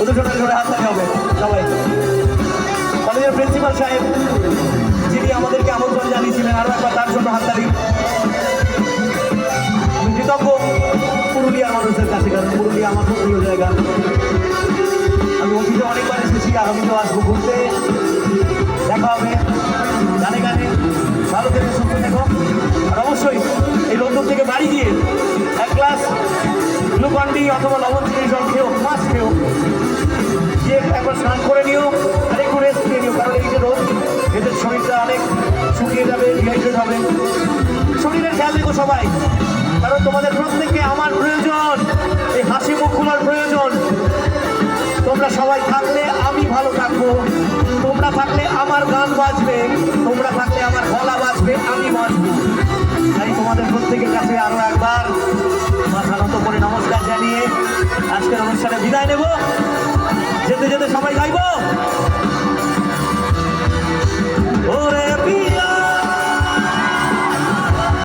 মধুসূদন জোরে হাততালি হবে সবাই। কলেজের প্রিন্সিপাল সাহেব যিনি আমাদেরকে আমন্ত্রণ জানিয়েছিলেন, আরও একবার তার জন্য হাততালি। আমি কৃতজ্ঞ পুরুলিয়ার মানুষের কাছে, কারণ পুরুলিয়া আমার খুব প্রিয় জায়গা। আমি অতীতে অনেকবার এসেছি, আগামীতেও আসবো ঘুরতে। দেখা হবে গানে গানে। ভালো থেকে সুস্থ থেকো। আর অবশ্যই এই রোদ্দুর থেকে বাড়ি গিয়ে এক গ্লাস গ্লুকন-ডি অথবা লবণ চিনি জল খেও, মাছ খেও, গিয়ে একবার স্নান করে নিও আর একটু রেস্ট নিয়ে নিও, কারণ এই যে রোদ এদের শরীরটা অনেক শুকিয়ে যাবে, ডিহাইড্রেট হবে। শরীরের খেয়াল রেখো সবাই, কারণ তোমাদের প্রত্যেককে আমার প্রয়োজন, এই হাসি মুখগুলোর প্রয়োজন। তোমরা সবাই থাকলে আমি ভালো থাকবো, তোমরা থাকলে আমার গান বাজবে, তোমরা থাকলে আমার গলা বাজবে, আমি বাজবো। তাই তোমাদের প্রত্যেকের কাছে আরো একবার মাথা নত করে নমস্কার জানিয়ে আজকের অনুষ্ঠানে বিদায় নেব। যেতে যেতে সবাই গাইব।